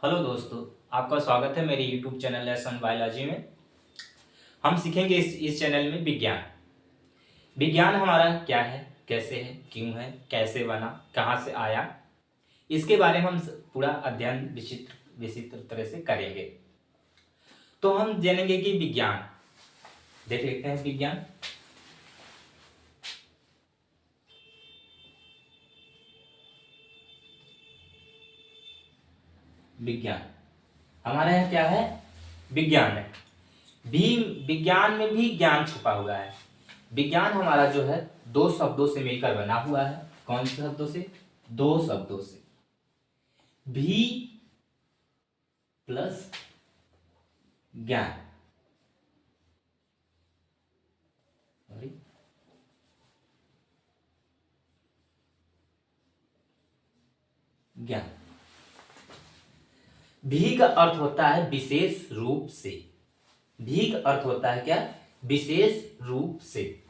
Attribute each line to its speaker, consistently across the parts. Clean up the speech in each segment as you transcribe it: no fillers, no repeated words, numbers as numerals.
Speaker 1: Hello दोस्तों, आपका स्वागत है मेरे YouTube चैनल लेसन बायोलॉजी में। हम सीखेंगे इस चैनल में विज्ञान। विज्ञान हमारा क्या है, कैसे है, क्यों है, कैसे बना, कहाँ से आया, इसके बारे में हम पूरा अध्ययन विचित्र विचित्र तरह से करेंगे। तो हम जानेंगे कि विज्ञान, देख लेते हैं विज्ञान। विज्ञान हमारे यहाँ क्या है, विज्ञान है। भी विज्ञान में भी ज्ञान छुपा हुआ है। विज्ञान हमारा जो है दो शब्दों से मिलकर बना हुआ है। कौन से शब्दों से? दो शब्दों से, भी प्लस ज्ञान। ज्ञान। भी का अर्थ होता है विशेष रूप से। भी का अर्थ होता है क्या? विशेष रूप से।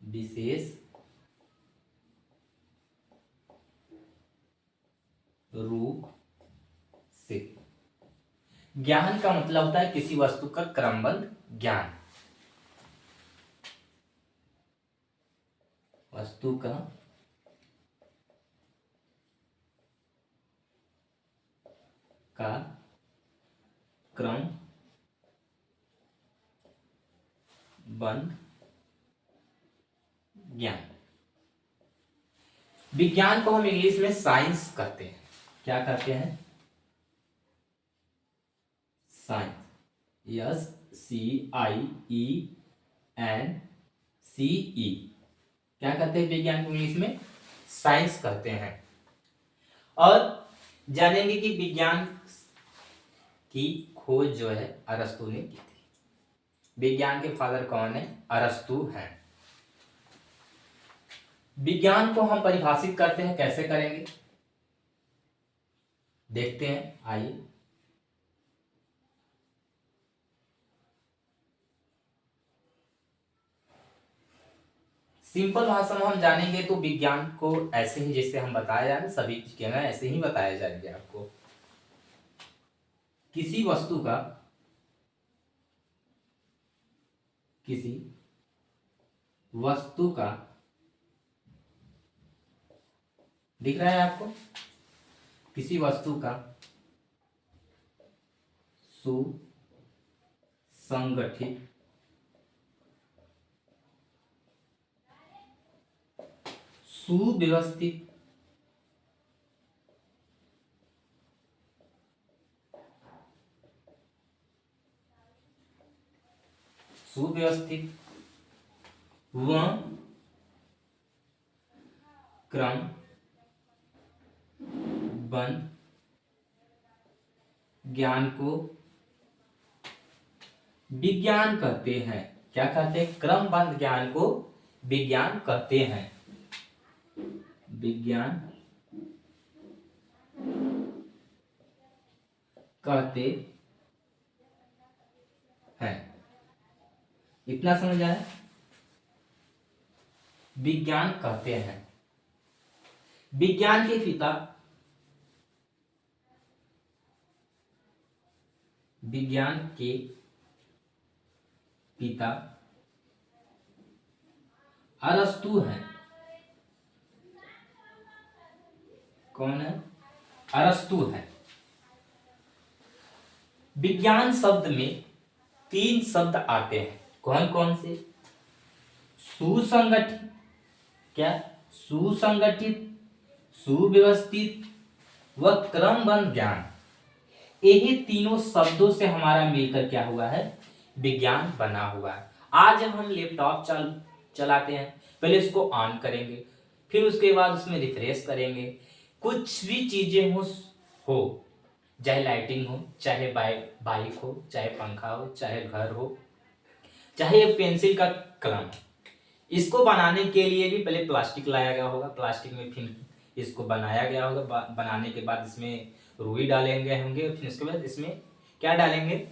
Speaker 1: विशेष रूप से। ज्ञान का मतलब होता है किसी वस्तु का क्रमबद्ध ज्ञान। वस्तु का क्रम बंद ज्ञान। विज्ञान को हम इंग्लिश में साइंस कहते हैं। क्या कहते हैं? साइंस। SCIENCE। क्या कहते हैं विज्ञान को इंग्लिश में? साइंस कहते हैं। और जानेंगे कि विज्ञान की खोज जो है अरस्तु ने की थी। विज्ञान के फादर कौन है? अरस्तु हैं। विज्ञान को हम परिभाषित करते हैं, कैसे करेंगे देखते हैं, आइए। सिंपल भाषा में हम जानेंगे तो विज्ञान को ऐसे ही जैसे हम बताया जाए, सभी चीज कहना ऐसे ही बताया जाएंगे आपको। किसी वस्तु का दिख रहा है आपको? किसी वस्तु का सुसंगठित सुव्यवस्थित व क्रमबद्ध ज्ञान को विज्ञान कहते हैं। क्या कहते हैं? क्रमबद्ध ज्ञान को विज्ञान कहते हैं। विज्ञान कहते हैं। इतना समझ आया? विज्ञान कहते हैं। विज्ञान के पिता अरस्तु हैं। कौन है? अरस्तु है। विज्ञान शब्द में तीन शब्द आते हैं। कौन कौन से? सुसंगठित। क्या? सुसंगठित, सुव्यवस्थित व क्रमबद्ध ज्ञान। यही तीनों शब्दों से हमारा मिलकर क्या हुआ है? विज्ञान बना हुआ है। आज हम लैपटॉप चलाते हैं, पहले इसको ऑन करेंगे, फिर उसके बाद उसमें रिफ्रेश करेंगे। कुछ भी चीजें हो चाहे लाइटिंग हो, चाहे बाइक हो, चाहे पंखा हो, चाहे घर हो, चाहे पेंसिल का कलम, इसको बनाने के लिए भी पहले प्लास्टिक लाया गया होगा। प्लास्टिक में फिर इसको बनाया गया होगा। बनाने के बाद इसमें रुई डालेंगे होंगे, फिर उसके बाद इसमें क्या डालेंगे?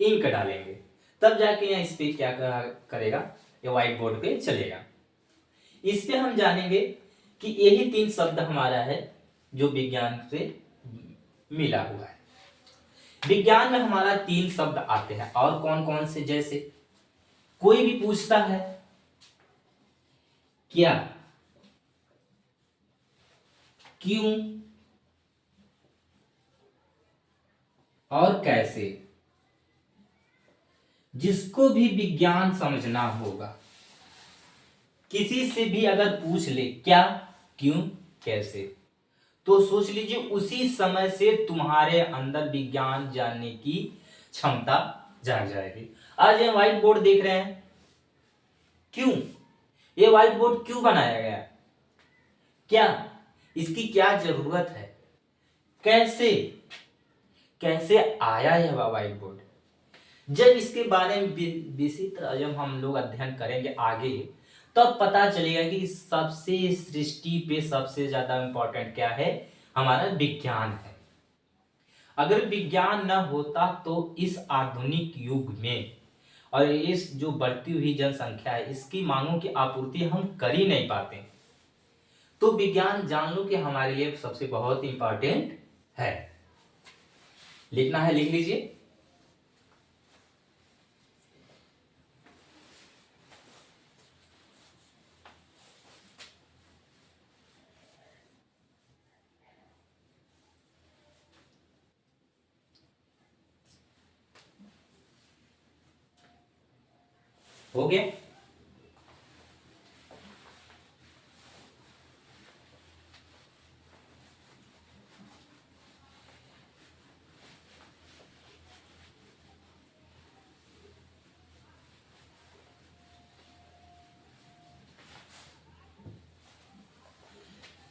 Speaker 1: इंक डालेंगे। तब जाके यहाँ इस पे क्या करेगा? ये व्हाइट बोर्ड पे चलेगा। इस पे हम जानेंगे कि यही तीन शब्द हमारा है जो विज्ञान से मिला हुआ है। विज्ञान में हमारा तीन शब्द आते हैं, और कौन कौन से, जैसे कोई भी पूछता है क्या, क्यों और कैसे, जिसको भी विज्ञान समझना होगा, किसी से भी अगर पूछ ले क्या, क्यों, कैसे, तो सोच लीजिए उसी समय से तुम्हारे अंदर विज्ञान जानने की क्षमता जाग जाएगी। आज ये व्हाइट बोर्ड देख रहे हैं, क्यों ये व्हाइट बोर्ड क्यों बनाया गया, क्या इसकी क्या जरूरत है, कैसे कैसे आया यह व्हाइट बोर्ड। जब इसके बारे में विस्तृत जब हम लोग अध्ययन करेंगे आगे, तब पता चलेगा कि सबसे सृष्टि पे सबसे ज्यादा इंपॉर्टेंट क्या है, हमारा विज्ञान है। अगर विज्ञान न होता तो इस आधुनिक युग में और इस जो बढ़ती हुई जनसंख्या है, इसकी मांगों की आपूर्ति हम कर ही नहीं पाते। तो विज्ञान जान लो कि हमारे लिए सबसे बहुत इंपॉर्टेंट है। लिखना है, लिख लीजिए। हो गया।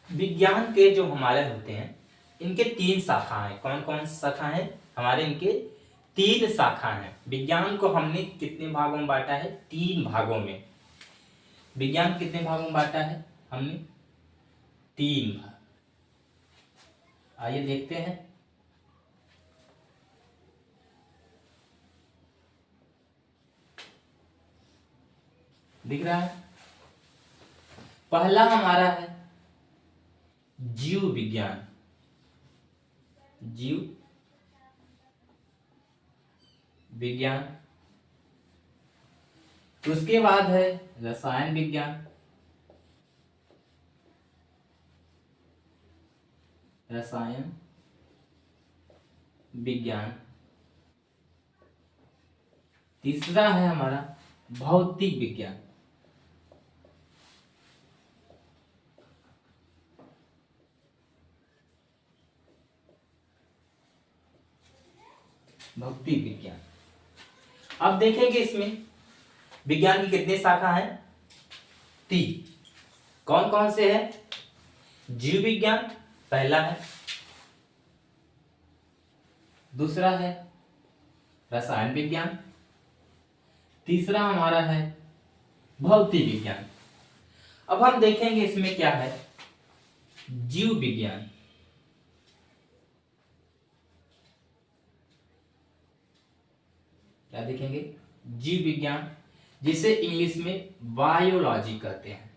Speaker 1: विज्ञान के जो हमारे होते हैं, इनके तीन शाखा हैं। कौन कौन सी शाखा है हमारे, इनके तीन शाखा हैं। विज्ञान को हमने कितने भागों में बांटा है, तीन भागों में। विज्ञान कितने भागों में बांटा है हमने, तीन भाग। आइए देखते हैं। दिख रहा है, पहला हमारा है जीव विज्ञान, जीव विज्ञान। उसके बाद है रसायन विज्ञान, रसायन विज्ञान। तीसरा है हमारा भौतिक विज्ञान, भौतिक विज्ञान। अब देखेंगे इसमें विज्ञान की कितने शाखा है, तीन। कौन कौन से है, जीव विज्ञान पहला है, दूसरा है रसायन विज्ञान, तीसरा हमारा है भौतिक विज्ञान। अब हम देखेंगे इसमें क्या है, जीव विज्ञान। क्या देखेंगे, जीव विज्ञान, जिसे इंग्लिश में बायोलॉजी कहते हैं।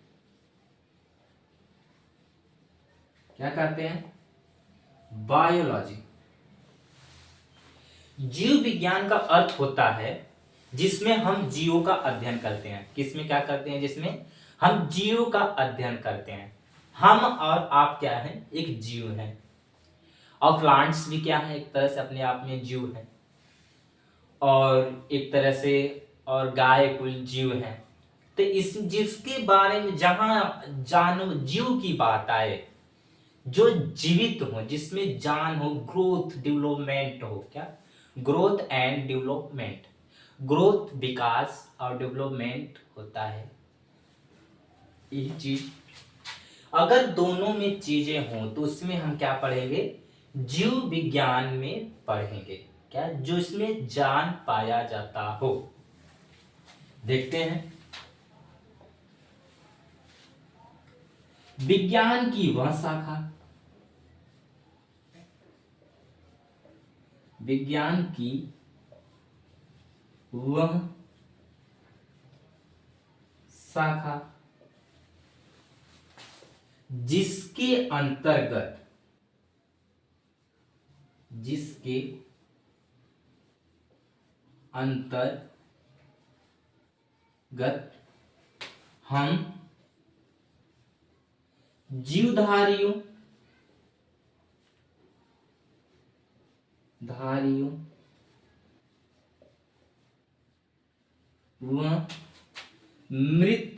Speaker 1: क्या कहते हैं, बायोलॉजी। जीव विज्ञान का अर्थ होता है जिसमें हम जीवों का अध्ययन करते हैं। किसमें क्या करते हैं, जिसमें हम जीवों का अध्ययन करते हैं। हम और आप क्या है, एक जीव है। और प्लांट्स भी क्या है, एक तरह से अपने आप में जीव है। और एक तरह से और गाय कुल जीव है। तो इस जिसके बारे में जहां जानो जीव की बात आए, जो जीवित हो, जिसमें जान हो, ग्रोथ डेवलपमेंट हो, क्या ग्रोथ एंड डेवलपमेंट, ग्रोथ विकास और डेवलपमेंट होता है। यही चीज अगर दोनों में चीजें हों तो उसमें हम क्या पढ़ेंगे, जीव विज्ञान में पढ़ेंगे। क्या, जो इसमें जान पाया जाता हो। देखते हैं विज्ञान की वह शाखा, विज्ञान की वह शाखा जिसके अंतर्गत हम जीवधारियों व मृत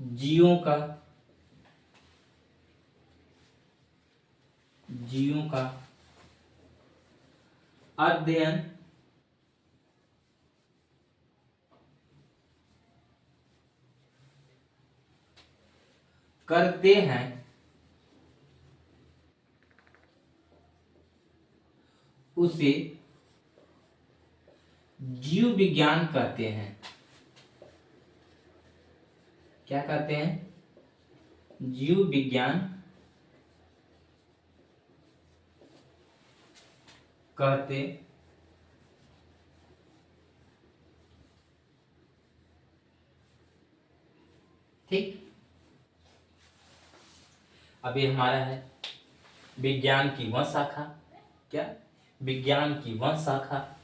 Speaker 1: जीवों का अध्ययन करते हैं उसे जीव विज्ञान कहते हैं। क्या कहते हैं? जीव विज्ञान कहते ठीक। अब ये हमारा है विज्ञान की वह शाखा, क्या? विज्ञान की वह शाखा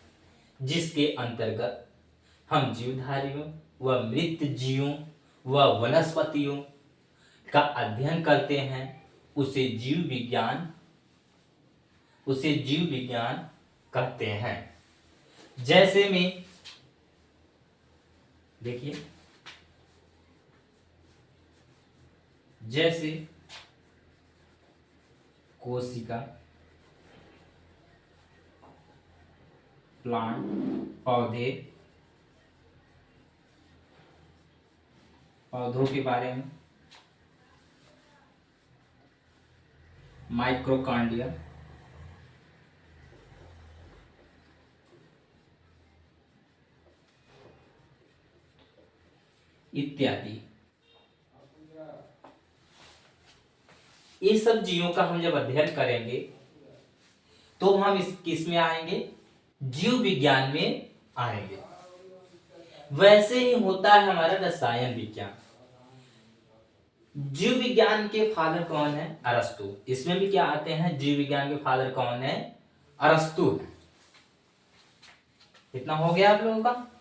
Speaker 1: जिसके अंतर्गत हम जीवधारियों व मृत जीवों व वनस्पतियों का अध्ययन करते हैं, उसे जीव विज्ञान कहते हैं। जैसे में देखिए, जैसे कोशिका, प्लांट, पौधों के बारे में, माइक्रोकांडिया, इत्यादि। ये सब जीवों का हम जब अध्ययन करेंगे तो हम इस किस में आएंगे? जीव विज्ञान में आएंगे। वैसे ही होता है हमारा रसायन विज्ञान। जीव विज्ञान के फादर कौन है? अरस्तु। इसमें भी क्या आते हैं? जीव विज्ञान के फादर कौन है? अरस्तु। इतना हो गया आप लोगों का।